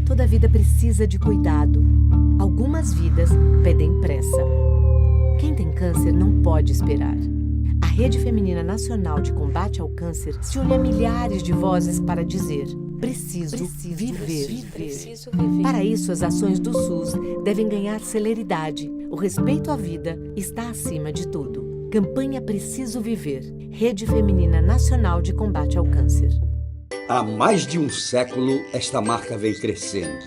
Toda vida precisa de cuidado. Algumas vidas pedem pressa. Quem tem câncer não pode esperar. A Rede Feminina Nacional de Combate ao Câncer se une a milhares de vozes para dizer: preciso viver. Para isso, as ações do SUS devem ganhar celeridade. O respeito à vida está acima de tudo. Campanha Preciso Viver. Rede Feminina Nacional de Combate ao Câncer. Há mais de um século, esta marca vem crescendo.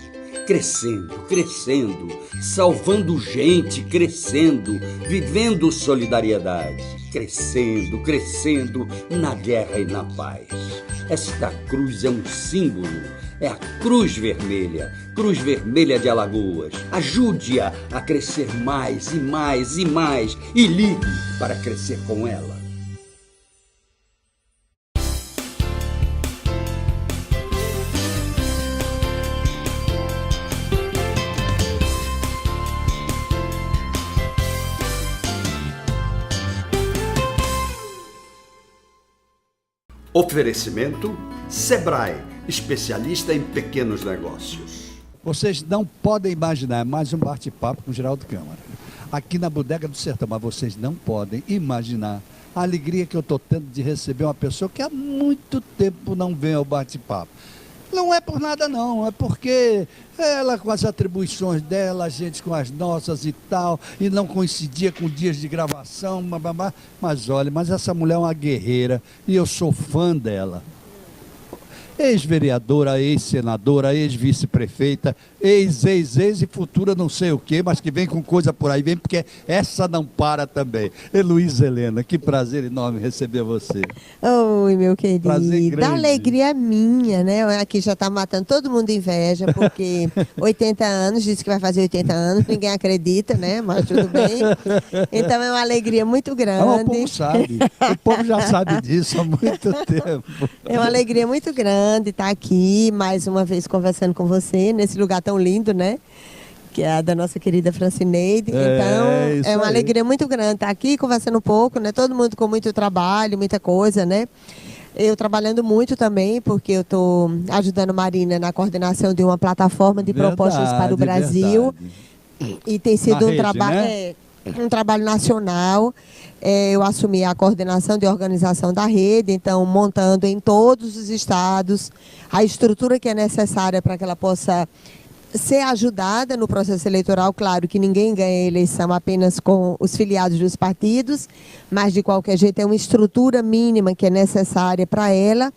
Crescendo, salvando gente, crescendo, vivendo solidariedade. Crescendo, na guerra e na paz. Esta cruz é um símbolo, é a Cruz Vermelha de Alagoas. Ajude-a a crescer mais e ligue para crescer com ela. Oferecimento Sebrae, especialista em pequenos negócios. Vocês não podem imaginar mais um bate-papo com o Geraldo Câmara, aqui na Bodega do Sertão, mas vocês não podem imaginar a alegria que eu estou tendo de receber uma pessoa que há muito tempo não vem ao bate-papo. Não é por nada não, é porque ela com as atribuições dela, a gente com as nossas e tal, e não coincidia com dias de gravação, mas olha, mas essa mulher é uma guerreira e eu sou fã dela. Ex-vereadora, ex-senadora, ex-vice-prefeita, ex e futura não sei o quê, mas que vem com coisa por aí, vem porque essa não para também. Heloísa Helena, que prazer enorme receber você. Oi, meu querido. Prazer grande. Da alegria minha, né? Aqui já tá matando todo mundo de inveja, porque 80 anos, disse que vai fazer 80 anos, ninguém acredita, né? Mas tudo bem. Então é uma alegria muito grande. O povo sabe, o povo já sabe disso há muito tempo. É uma alegria muito grande estar aqui mais uma vez conversando com você, nesse lugar tão lindo, né? Que é a da nossa querida Francineide. Então, é uma alegria muito grande estar aqui conversando um pouco, né? Todo mundo com muito trabalho, muita coisa, né? Eu trabalhando muito também, porque eu estou ajudando Marina na coordenação de uma plataforma de propostas para o Brasil. E tem sido um trabalho, né? Um trabalho nacional. Eu assumi a coordenação de organização da rede, então montando em todos os estados a estrutura que é necessária para que ela possa ser ajudada no processo eleitoral. Claro que ninguém ganha a eleição apenas com os filiados dos partidos, mas de qualquer jeito é uma estrutura mínima que é necessária para ela,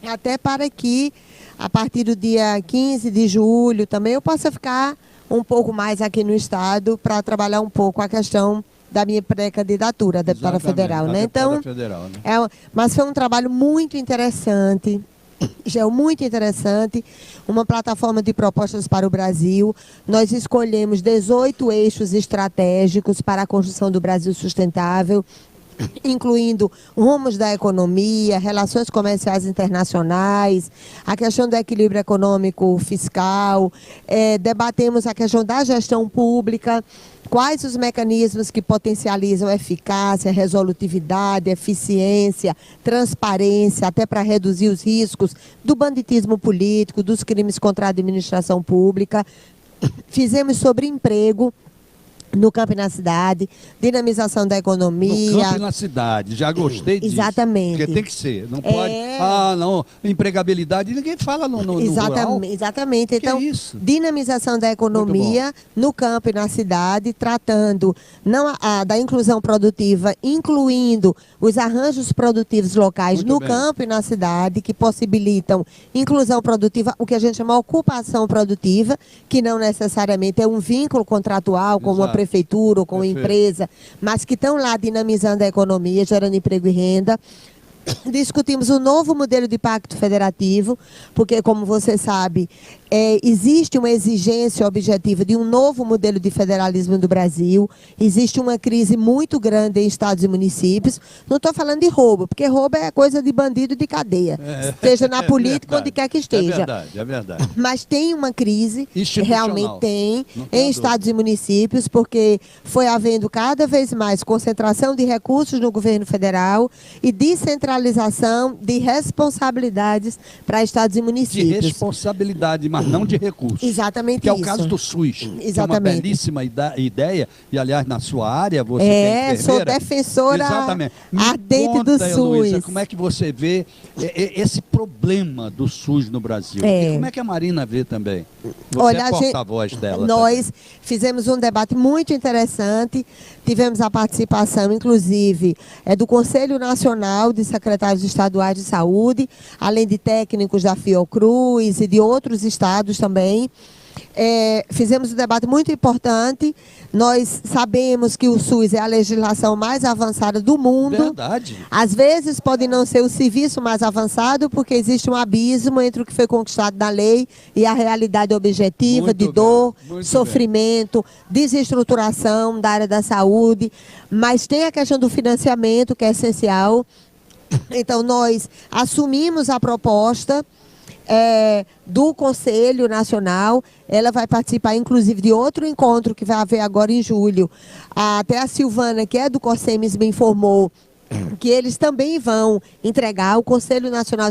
até para que a partir do dia 15 de julho também eu possa ficar um pouco mais aqui no estado para trabalhar um pouco a questão da minha pré-candidatura a deputada federal, né? Então, mas foi um trabalho muito interessante, muito interessante, uma plataforma de propostas para o Brasil. Nós escolhemos 18 eixos estratégicos para a construção do Brasil sustentável, incluindo rumos da economia, relações comerciais internacionais, a questão do equilíbrio econômico fiscal, debatemos a questão da gestão pública, quais os mecanismos que potencializam eficácia, resolutividade, eficiência, transparência, até para reduzir os riscos do banditismo político, dos crimes contra a administração pública. Fizemos sobre emprego no campo e na cidade, dinamização da economia. No campo e na cidade, já gostei disso. Exatamente. Porque tem que ser, não pode... não, empregabilidade, ninguém fala no rural. Exatamente. Então, que é isso? Dinamização da economia no campo e na cidade, tratando da inclusão produtiva, incluindo os arranjos produtivos locais no campo e na cidade, que possibilitam inclusão produtiva, o que a gente chama de ocupação produtiva, que não necessariamente é um vínculo contratual com uma prefeitura ou com uma empresa, mas que estão lá dinamizando a economia, gerando emprego e renda. Discutimos um novo modelo de pacto federativo, porque, como você sabe, existe uma exigência objetiva de um novo modelo de federalismo do Brasil. Existe uma crise muito grande em estados e municípios. Não estou falando de roubo, porque roubo é coisa de bandido de cadeia, seja na política, onde quer que esteja. É verdade. Mas tem uma crise, realmente tem, em estados e municípios, porque foi havendo cada vez mais concentração de recursos no governo federal e descentralização de responsabilidades para estados e municípios. De responsabilidade, mas não de recursos. Exatamente que é isso. o caso do SUS. Exatamente. Que é uma belíssima ideia, e aliás, na sua área, você que é enfermeira. Sou defensora ardente do SUS. Heloísa, como é que você vê esse problema do SUS no Brasil? E como é que a Marina vê também? Você é porta-voz dela. Nós fizemos um debate muito interessante, tivemos a participação, inclusive, do Conselho Nacional de Secretários Estaduais de Saúde, além de técnicos da Fiocruz e de outros estados também. Fizemos um debate muito importante. Nós sabemos que o SUS é a legislação mais avançada do mundo. Verdade. Às vezes pode não ser o serviço mais avançado, porque existe um abismo entre o que foi conquistado na lei e a realidade objetiva muito de dor, sofrimento, desestruturação da área da saúde. Mas tem a questão do financiamento, que é essencial. Então, nós assumimos a proposta do Conselho Nacional. Ela vai participar, inclusive, de outro encontro que vai haver agora em julho. Até a Silvana, que é do COSEMES, me informou que eles também vão entregar, o Conselho Nacional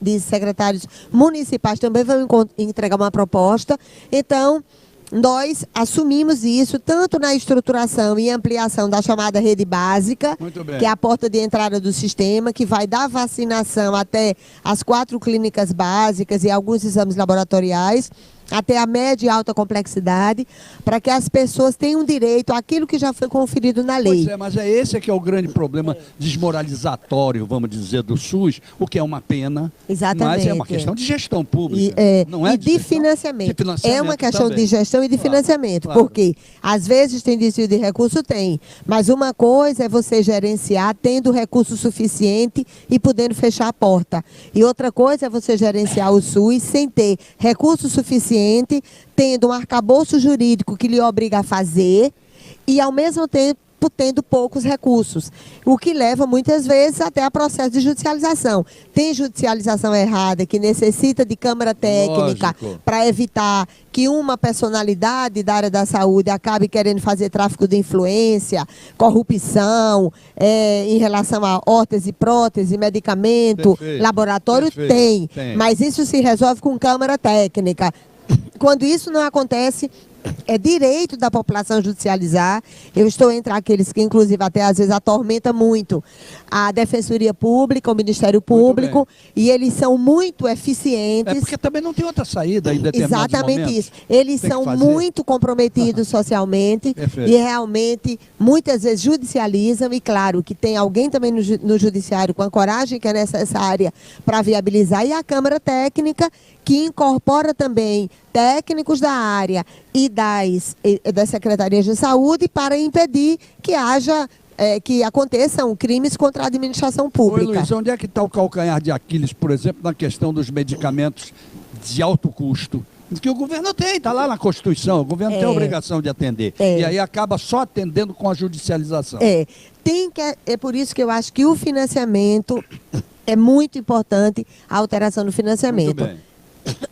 de Secretários Municipais também vão entregar uma proposta. Então, nós assumimos isso tanto na estruturação e ampliação da chamada rede básica, que é a porta de entrada do sistema, que vai dar vacinação até as 4 clínicas básicas e alguns exames laboratoriais, até a média e alta complexidade, para que as pessoas tenham direito àquilo que já foi conferido na lei. Pois mas esse que é o grande problema desmoralizatório, vamos dizer, do SUS, o que é uma pena. Exatamente. Mas é uma questão de gestão pública. Não é de financiamento. É uma questão também de gestão e de financiamento, porque às vezes tem desvio de recurso, tem. Mas uma coisa é você gerenciar tendo recurso suficiente e podendo fechar a porta. E outra coisa é você gerenciar o SUS sem ter recurso suficiente, tendo um arcabouço jurídico que lhe obriga a fazer e, ao mesmo tempo, tendo poucos recursos, o que leva muitas vezes até a processo de judicialização. Tem judicialização errada que necessita de câmara técnica para evitar que uma personalidade da área da saúde acabe querendo fazer tráfico de influência, corrupção, em relação a órtese, prótese, medicamento, laboratório, tem. Mas isso se resolve com câmara técnica. Quando isso não acontece, é direito da população judicializar. Eu estou entre aqueles que, inclusive, até às vezes atormenta muito a Defensoria Pública, o Ministério Público, e eles são muito eficientes. Porque também não tem outra saída em determinados Exatamente momentos. Isso. Eles são muito comprometidos socialmente e realmente, muitas vezes, judicializam. E claro que tem alguém também no Judiciário com a coragem que é necessária para viabilizar. E a Câmara Técnica, que incorpora também técnicos da área e das secretarias de saúde para impedir que haja, que aconteçam crimes contra a administração pública. Oi, Luiz, onde é que está o calcanhar de Aquiles, por exemplo, na questão dos medicamentos de alto custo? Que o governo tem, está lá na Constituição, o governo tem a obrigação de atender. E aí acaba só atendendo com a judicialização. É por isso que eu acho que o financiamento é muito importante, a alteração do financiamento. Muito bem.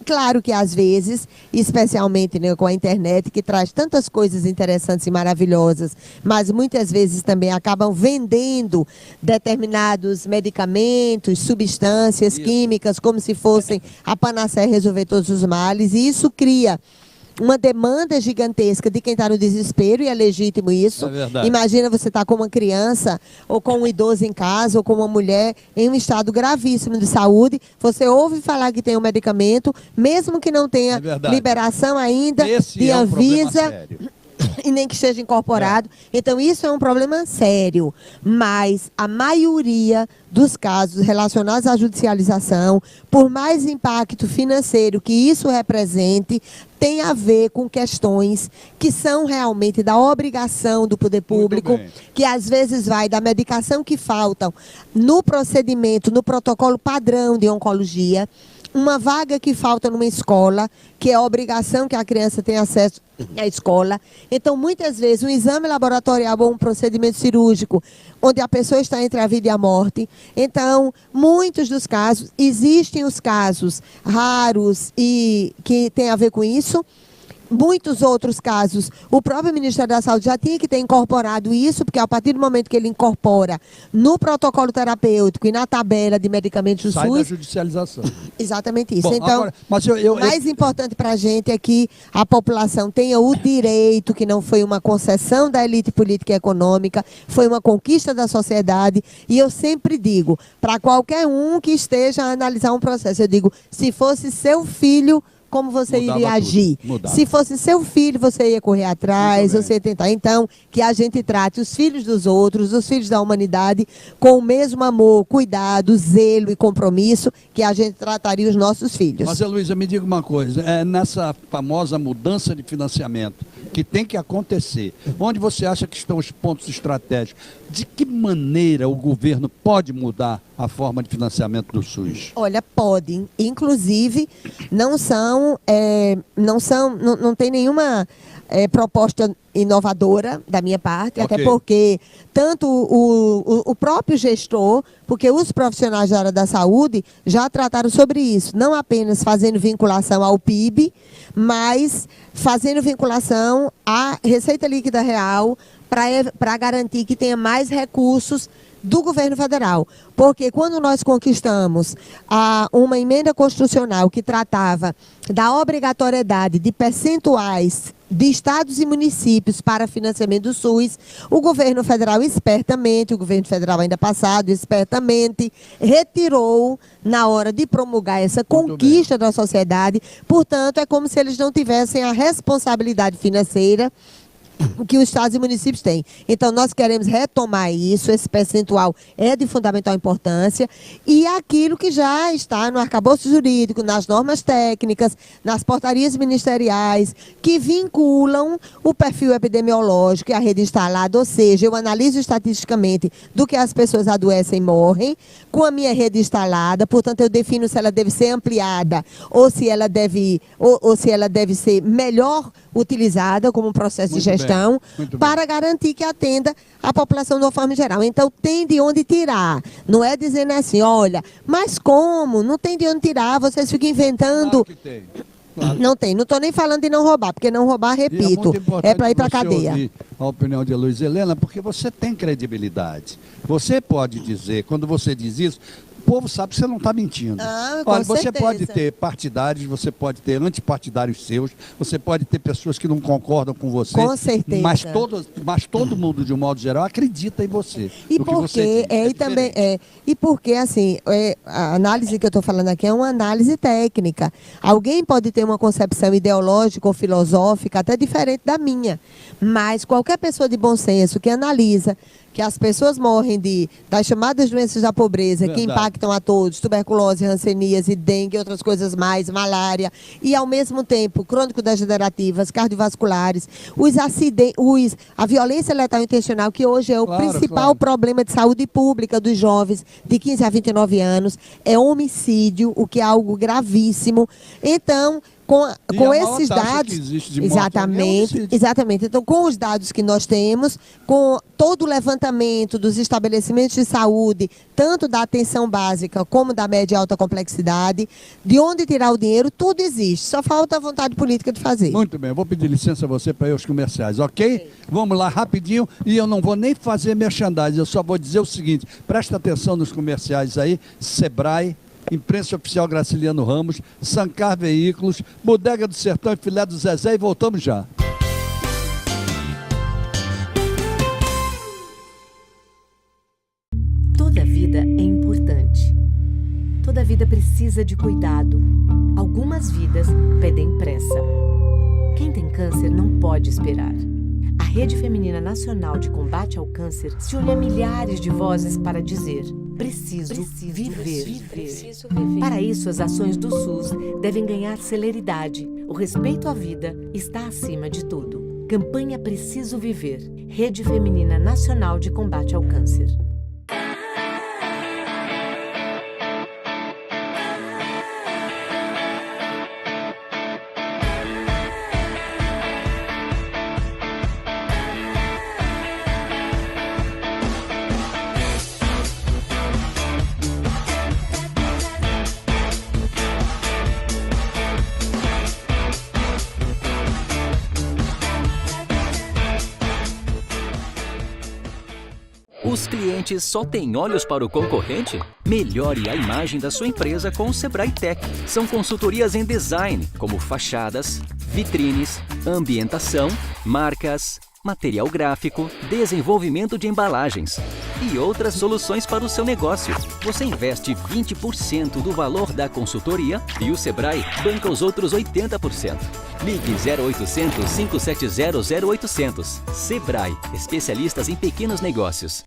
Claro que às vezes, especialmente, né, com a internet, que traz tantas coisas interessantes e maravilhosas, mas muitas vezes também acabam vendendo determinados medicamentos, substâncias químicas, como se fossem a panaceia resolver todos os males, e isso cria uma demanda gigantesca de quem está no desespero, e é legítimo isso. Imagina você estar com uma criança, ou com um idoso em casa, ou com uma mulher em um estado gravíssimo de saúde, você ouve falar que tem um medicamento, mesmo que não tenha liberação ainda de Anvisa, e nem que esteja incorporado. Então, isso é um problema sério. Mas a maioria dos casos relacionados à judicialização, por mais impacto financeiro que isso represente, tem a ver com questões que são realmente da obrigação do poder público, que às vezes vai da medicação que faltam no procedimento, no protocolo padrão de oncologia, uma vaga que falta numa escola, que é a obrigação que a criança tenha acesso à escola. Então, muitas vezes, um exame laboratorial ou um procedimento cirúrgico, onde a pessoa está entre a vida e a morte. Então, muitos dos casos, existem os casos raros e que tem a ver com isso, muitos outros casos, o próprio Ministério da Saúde já tinha que ter incorporado isso, porque a partir do momento que ele incorpora no protocolo terapêutico e na tabela de medicamentos do Sai SUS... da judicialização. Exatamente isso. Bom, então, agora, mas o mais importante para a gente é que a população tenha o direito, que não foi uma concessão da elite política e econômica, foi uma conquista da sociedade. E eu sempre digo, para qualquer um que esteja a analisar um processo, eu digo, se fosse seu filho, como você Mudava iria agir? Se fosse seu filho, você ia correr atrás, você ia tentar. Então, que a gente trate os filhos dos outros, os filhos da humanidade, com o mesmo amor, cuidado, zelo e compromisso que a gente trataria os nossos filhos. Mas, Heloísa, me diga uma coisa, nessa famosa mudança de financiamento que tem que acontecer, onde você acha que estão os pontos estratégicos? De que maneira o governo pode mudar a forma de financiamento do SUS? Olha, podem. Inclusive, não tem nenhuma proposta inovadora da minha parte, Ok. até porque tanto o próprio gestor, porque os profissionais da área da saúde já trataram sobre isso, não apenas fazendo vinculação ao PIB, mas fazendo vinculação à receita líquida real para garantir que tenha mais recursos do governo federal. Porque quando nós conquistamos uma emenda constitucional que tratava da obrigatoriedade de percentuais de estados e municípios para financiamento do SUS, o governo federal espertamente, o governo federal ainda passado, espertamente, retirou na hora de promulgar essa conquista da sociedade. Portanto, é como se eles não tivessem a responsabilidade financeira que os estados e municípios têm. Então, nós queremos retomar isso, esse percentual é de fundamental importância, e aquilo que já está no arcabouço jurídico, nas normas técnicas, nas portarias ministeriais, que vinculam o perfil epidemiológico e a rede instalada, ou seja, eu analiso estatisticamente do que as pessoas adoecem e morrem, com a minha rede instalada, portanto, eu defino se ela deve ser ampliada ou se ela deve ser melhor utilizada como um processo de gestão, para garantir que atenda a população de uma forma geral. Então, tem de onde tirar. Não é dizendo assim, olha, mas como? Não tem de onde tirar, vocês ficam inventando... Claro que tem. Claro. Não tem, não estou nem falando de não roubar, porque não roubar, repito, é para ir para a cadeia. Ouvir a opinião de Luiz Helena, porque você tem credibilidade. Você pode dizer, quando você diz isso, o povo sabe que você não está mentindo. Olha, você certeza. pode ter partidários, você pode ter antipartidários seus, você pode ter pessoas que não concordam com você. Com certeza. Mas todo mundo, de um modo geral, acredita em você. E porque, e porque, assim, a análise que eu estou falando aqui é uma análise técnica. Alguém pode ter uma concepção ideológica ou filosófica até diferente da minha, mas qualquer pessoa de bom senso que analisa que as pessoas morrem das chamadas doenças da pobreza, que impactam a todos, tuberculose, hanseníase, dengue e outras coisas mais, malária, e ao mesmo tempo crônico-degenerativas, cardiovasculares, os acidentes, a violência letal intencional, que hoje é o principal problema de saúde pública dos jovens de 15 a 29 anos, é homicídio, o que é algo gravíssimo. Então, com esses dados, exatamente. Então, com os dados que nós temos, com todo o levantamento dos estabelecimentos de saúde, tanto da atenção básica como da média e alta complexidade, de onde tirar o dinheiro, tudo existe. Só falta a vontade política de fazer. Muito bem, eu vou pedir licença a você para ir aos comerciais, ok? Vamos lá rapidinho, e eu não vou nem fazer merchandising, eu só vou dizer o seguinte, presta atenção nos comerciais aí, Sebrae, Imprensa Oficial Graciliano Ramos, Sancar Veículos, Bodega do Sertão e Filé do Zezé, e voltamos já. Toda vida é importante. Toda vida precisa de cuidado. Algumas vidas pedem pressa. Quem tem câncer não pode esperar. A Rede Feminina Nacional de Combate ao Câncer se une a milhares de vozes para dizer: preciso viver. Para isso, as ações do SUS devem ganhar celeridade. O respeito à vida está acima de tudo. Campanha Preciso Viver. Rede Feminina Nacional de Combate ao Câncer. Os clientes só têm olhos para o concorrente? Melhore a imagem da sua empresa com o Sebrae Tech. São consultorias em design, como fachadas, vitrines, ambientação, marcas, material gráfico, desenvolvimento de embalagens e outras soluções para o seu negócio. Você investe 20% do valor da consultoria e o Sebrae banca os outros 80%. Ligue 0800 570 0800. Sebrae, especialistas em pequenos negócios.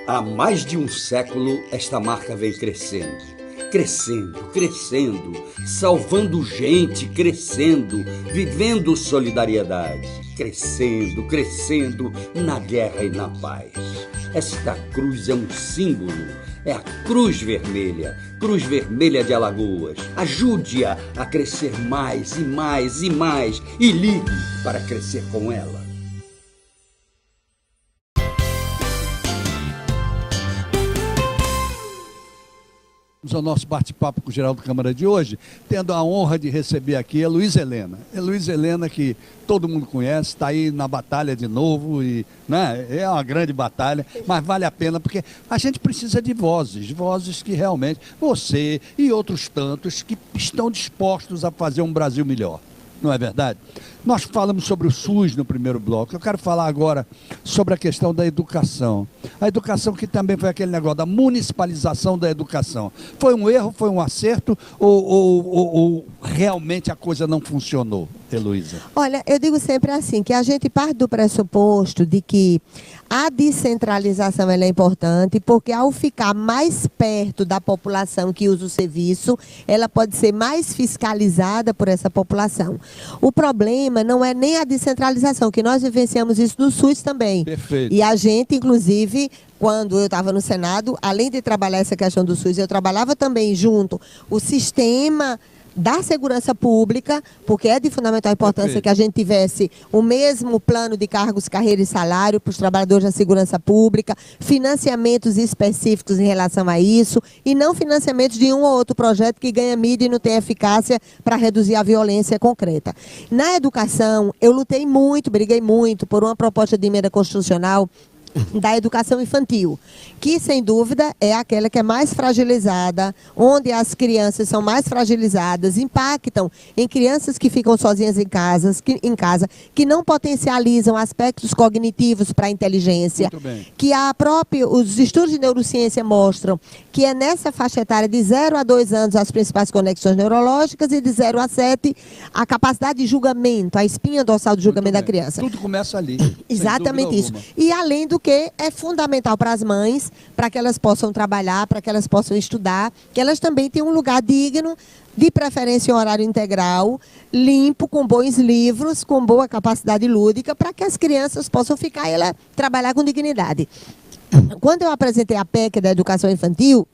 Há mais de um século, esta marca vem crescendo, salvando gente, vivendo solidariedade, crescendo na guerra e na paz. Esta cruz é um símbolo, é a Cruz Vermelha de Alagoas. Ajude-a a crescer mais e ligue para crescer com ela. Ao nosso bate-papo com o Geraldo Câmara de hoje, tendo a honra de receber aqui a Heloísa Helena. Heloísa Helena, que todo mundo conhece, está aí na batalha de novo, e, né, é uma grande batalha, mas vale a pena, porque a gente precisa de vozes que realmente, você e outros tantos, que estão dispostos a fazer um Brasil melhor. Não é verdade? Nós falamos sobre o SUS no primeiro bloco. Eu quero falar agora sobre a questão da educação. A educação que também foi aquele negócio da municipalização da educação. Foi um erro, foi um acerto ou realmente a coisa não funcionou, Heloísa? Olha, eu digo sempre assim, que a gente parte do pressuposto de que a descentralização ela é importante, porque ao ficar mais perto da população que usa o serviço, ela pode ser mais fiscalizada por essa população. O problema não é nem a descentralização, que nós vivenciamos isso no SUS também. Perfeito. E a gente, inclusive, quando eu estava no Senado, além de trabalhar essa questão do SUS, eu trabalhava também junto o sistema da segurança pública, porque é de fundamental importância que a gente tivesse o mesmo plano de cargos, carreira e salário para os trabalhadores da segurança pública, financiamentos específicos em relação a isso, e não financiamentos de um ou outro projeto que ganha mídia e não tem eficácia para reduzir a violência concreta. Na educação, eu lutei muito, briguei muito por uma proposta de emenda constitucional da educação infantil, que sem dúvida é aquela que é mais fragilizada, onde as crianças são mais fragilizadas, impactam em crianças que ficam sozinhas em casa, que não potencializam aspectos cognitivos para a inteligência, que os estudos de neurociência mostram que é nessa faixa etária de 0 a 2 anos as principais conexões neurológicas e de 0 a 7 a capacidade de julgamento, a espinha dorsal de julgamento da criança. Tudo começa ali. Exatamente isso. E além do que é fundamental para as mães, para que elas possam trabalhar, para que elas possam estudar, que elas também tenham um lugar digno, de preferência em horário integral, limpo, com bons livros, com boa capacidade lúdica, para que as crianças possam ficar e ela trabalhar com dignidade. Quando eu apresentei a PEC da educação infantil,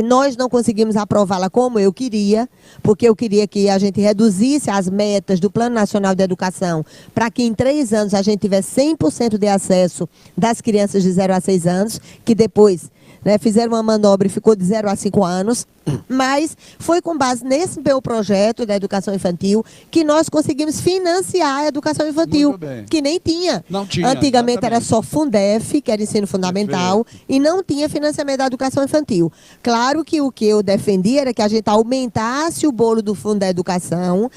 nós não conseguimos aprová-la como eu queria, porque eu queria que a gente reduzisse as metas do Plano Nacional de Educação para que em 3 anos a gente tivesse 100% de acesso das crianças de 0 a 6 anos, que depois fizeram uma manobra e ficou de 0 a 5 anos, mas foi com base nesse meu projeto da educação infantil que nós conseguimos financiar a educação infantil, que nem tinha. Não tinha. Antigamente era só Fundef, que era ensino fundamental, e não tinha financiamento da educação infantil. Claro que o que eu defendia era que a gente aumentasse o bolo do Fundo da Educação,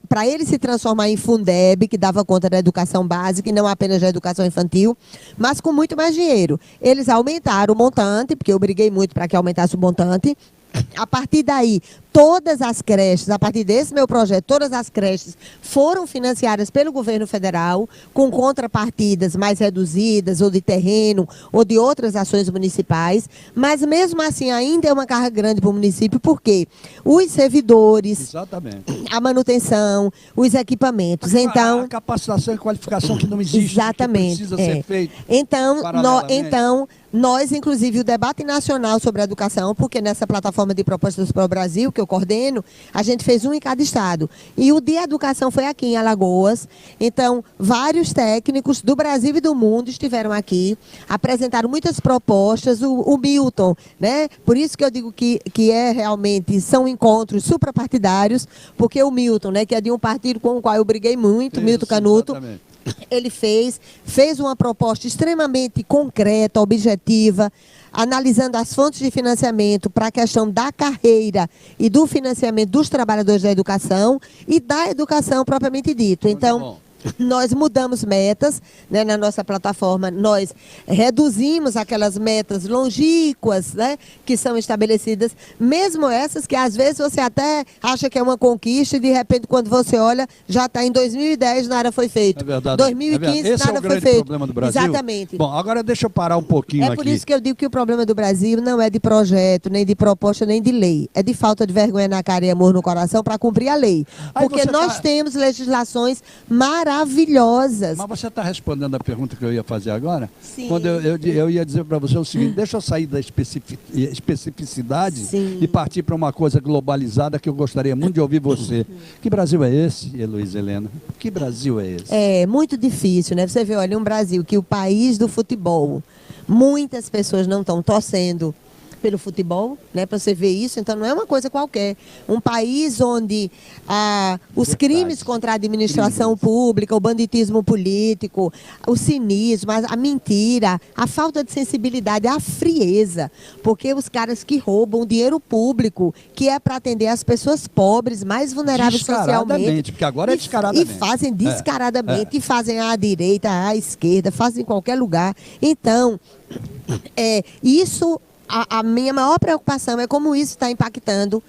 para ele se transformar em Fundeb, que dava conta da educação básica e não apenas da educação infantil, mas com muito mais dinheiro. Eles aumentaram o montante, porque eu briguei muito para que aumentasse o montante. A partir daí, todas as creches, a partir desse meu projeto, todas as creches foram financiadas pelo governo federal, com contrapartidas mais reduzidas, ou de terreno, ou de outras ações municipais, mas mesmo assim ainda é uma carga grande para o município, porque os servidores, a manutenção, os equipamentos, então... A capacitação e qualificação que não existe, exatamente, que precisa ser feito. Nós, inclusive, o debate nacional sobre a educação, porque nessa plataforma de propostas para o Brasil, que eu coordeno, a gente fez um em cada estado. E o de educação foi aqui em Alagoas. Então, vários técnicos do Brasil e do mundo estiveram aqui, apresentaram muitas propostas. O Milton, né? Por isso que eu digo que realmente são encontros suprapartidários, porque o Milton, né, que é de um partido com o qual eu briguei muito, isso, Milton Canuto, exatamente. Ele fez uma proposta extremamente concreta, objetiva, analisando as fontes de financiamento para a questão da carreira e do financiamento dos trabalhadores da educação e da educação propriamente dito. Então, nós mudamos metas, né, na nossa plataforma, nós reduzimos aquelas metas longínquas, né, que são estabelecidas, mesmo essas que às vezes você até acha que é uma conquista e de repente quando você olha, já está em 2010, nada foi feito. É verdade. 2015, Esse nada é o foi grande feito. Problema do Brasil. Exatamente. Bom, agora deixa eu parar um pouquinho aqui. É por isso que eu digo que o problema do Brasil não é de projeto, nem de proposta, nem de lei. É de falta de vergonha na cara e amor no coração para cumprir a lei. Porque nós temos legislações maravilhosas. Mas você está respondendo a pergunta que eu ia fazer agora? Sim. Quando eu ia dizer para você o seguinte, deixa eu sair da especificidade, sim, e partir para uma coisa globalizada que eu gostaria muito de ouvir você. Que Brasil é esse, Heloísa Helena? Que Brasil é esse? É muito difícil, né? Você vê, olha, um Brasil que o país do futebol, muitas pessoas não estão torcendo pelo futebol, né, para você ver isso. Então não é uma coisa qualquer. Um país onde os crimes contra a administração pública, o banditismo político, o cinismo, a mentira, a falta de sensibilidade, a frieza, porque os caras que roubam dinheiro público, que é para atender as pessoas pobres, mais vulneráveis socialmente, porque agora é descaradamente. E fazem descaradamente, e fazem à direita, à esquerda, fazem em qualquer lugar. Então, isso... A minha maior preocupação é como isso está impactando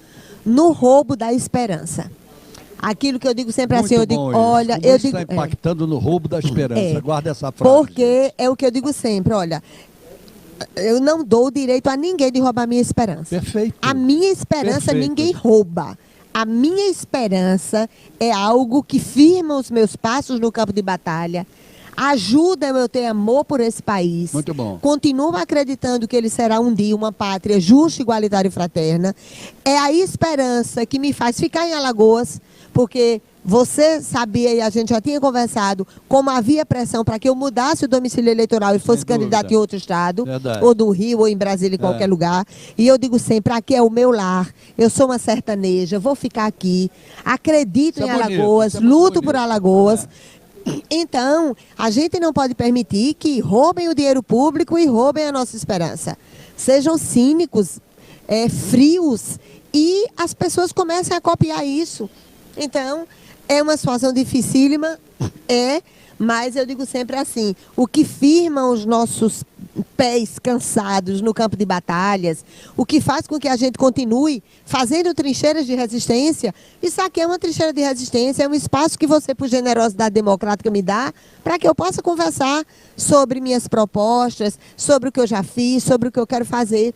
no roubo da esperança. Aquilo que eu digo sempre muito assim, eu digo, olha... Como isso está impactando no roubo da esperança, guarda essa frase. Porque gente. É o que eu digo sempre, olha, eu não dou o direito a ninguém de roubar a minha esperança. Perfeito. A minha esperança ninguém rouba. A minha esperança é algo que firma os meus passos no campo de batalha, ajuda eu a ter amor por esse país. Muito bom. Continuo acreditando que ele será um dia uma pátria justa, igualitária e fraterna. É a esperança que me faz ficar em Alagoas, porque você sabia, e a gente já tinha conversado, como havia pressão para que eu mudasse o domicílio eleitoral e fosse candidato em outro estado, ou do Rio, ou em Brasília, em qualquer lugar. E eu digo sempre, aqui é o meu lar, eu sou uma sertaneja, vou ficar aqui, acredito em Alagoas, luto por Alagoas. Então, a gente não pode permitir que roubem o dinheiro público e roubem a nossa esperança. Sejam cínicos, frios, e as pessoas comecem a copiar isso. Então, é uma situação dificílima, mas eu digo sempre assim, o que firma os nossos pés cansados no campo de batalhas, o que faz com que a gente continue fazendo trincheiras de resistência, isso aqui é uma trincheira de resistência, é um espaço que você, por generosidade democrática, me dá para que eu possa conversar sobre minhas propostas, sobre o que eu já fiz, sobre o que eu quero fazer.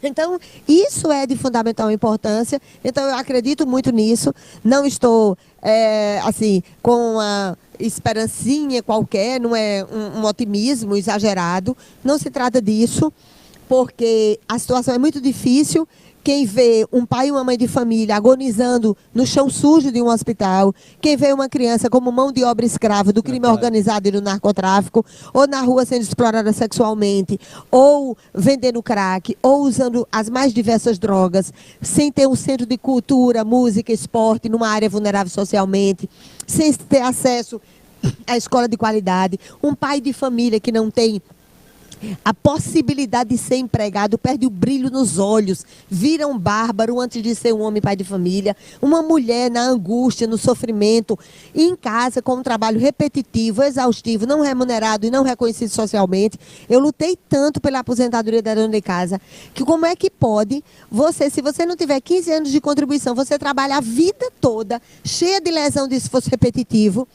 Então, isso é de fundamental importância. Então, eu acredito muito nisso. Não estou, assim, com uma esperancinha qualquer, não é um otimismo exagerado. Não se trata disso, porque a situação é muito difícil. Quem vê um pai e uma mãe de família agonizando no chão sujo de um hospital, quem vê uma criança como mão de obra escrava do crime organizado e do narcotráfico, ou na rua sendo explorada sexualmente, ou vendendo crack, ou usando as mais diversas drogas, sem ter um centro de cultura, música, esporte, numa área vulnerável socialmente, sem ter acesso à escola de qualidade, um pai de família que não tem a possibilidade de ser empregado, perde o brilho nos olhos, vira um bárbaro antes de ser um homem pai de família, uma mulher na angústia, no sofrimento, em casa com um trabalho repetitivo, exaustivo, não remunerado e não reconhecido socialmente. Eu lutei tanto pela aposentadoria da dona de casa, que como é que pode você, se você não tiver 15 anos de contribuição, você trabalha a vida toda, cheia de lesão de esforço repetitivo,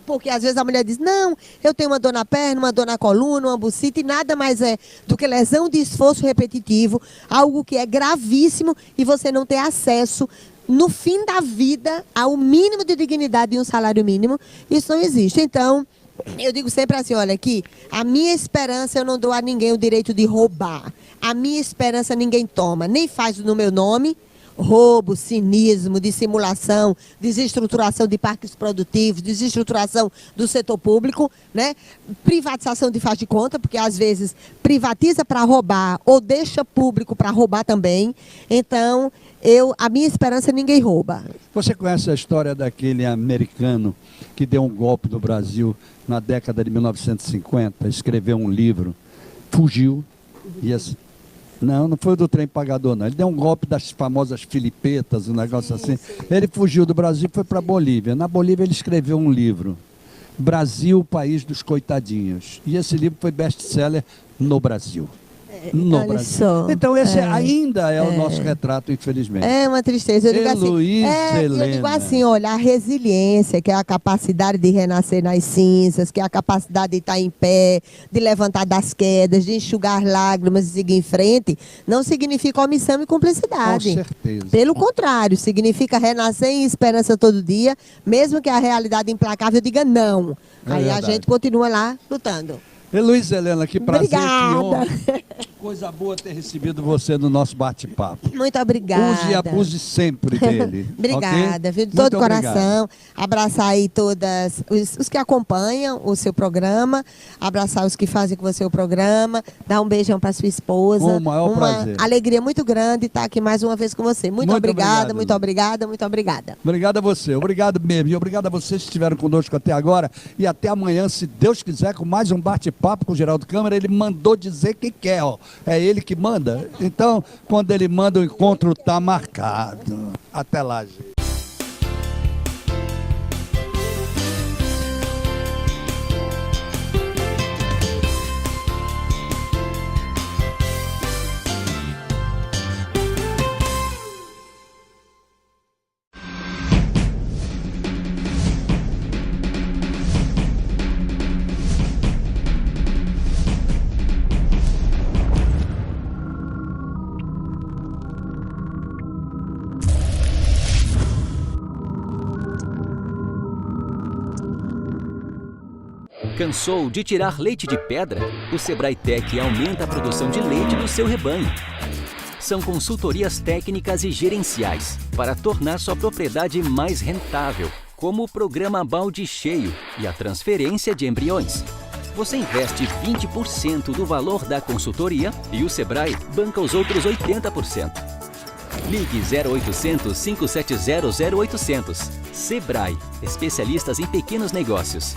porque às vezes a mulher diz, não, eu tenho uma dor na perna, uma dor na coluna, uma bucite, e nada mais é do que lesão de esforço repetitivo, algo que é gravíssimo e você não ter acesso, no fim da vida, ao mínimo de dignidade e um salário mínimo. Isso não existe. Então, eu digo sempre assim, olha aqui, a minha esperança eu não dou a ninguém o direito de roubar. A minha esperança ninguém toma, nem faz no meu nome, roubo, cinismo, dissimulação, desestruturação de parques produtivos, desestruturação do setor público, né? Privatização de faz de conta, porque às vezes privatiza para roubar ou deixa público para roubar também. Então, a minha esperança é ninguém rouba. Você conhece a história daquele americano que deu um golpe no Brasil na década de 1950, escreveu um livro, fugiu, e assim, não foi o do trem pagador, não. Ele deu um golpe das famosas filipetas, um negócio assim. Ele fugiu do Brasil e foi para a Bolívia. Na Bolívia ele escreveu um livro, Brasil, o País dos Coitadinhos. E esse livro foi best-seller no Brasil. No Brasil. Só. Então esse ainda é o nosso retrato, infelizmente. É uma tristeza. Eu digo assim, eu digo assim, olha, a resiliência, que é a capacidade de renascer nas cinzas, que é a capacidade de estar em pé, de levantar das quedas, de enxugar lágrimas e seguir em frente, não significa omissão e cumplicidade. Com certeza. Pelo contrário, significa renascer em esperança todo dia, mesmo que a realidade implacável diga não. Aí verdade. a gente continua lá lutando. Luiz Helena, que prazer, Obrigada. que honra. Coisa boa ter recebido você no nosso bate-papo. Muito obrigada. Use e abuse sempre dele. Obrigada, okay? viu? De todo Muito coração. Abraçar aí todas os que acompanham o seu programa, abraçar os que fazem com você o programa, dar um beijão para sua esposa. Com o maior prazer. Alegria muito grande estar aqui mais uma vez com você. Muito obrigada, obrigado. muito obrigada, muito obrigada. Obrigado a você, obrigado mesmo. E obrigado a vocês que estiveram conosco até agora. E até amanhã, se Deus quiser, com mais um bate-papo com o Geraldo Câmara. Ele mandou dizer que quer, ó. É ele que manda. Então, quando ele manda, o encontro está marcado. Até lá, gente. Cansou de tirar leite de pedra? O Sebrae Tech aumenta a produção de leite do seu rebanho. São consultorias técnicas e gerenciais para tornar sua propriedade mais rentável, como o programa Balde Cheio e a transferência de embriões. Você investe 20% do valor da consultoria e o Sebrae banca os outros 80%. Ligue 0800 570 0800. Sebrae, especialistas em pequenos negócios.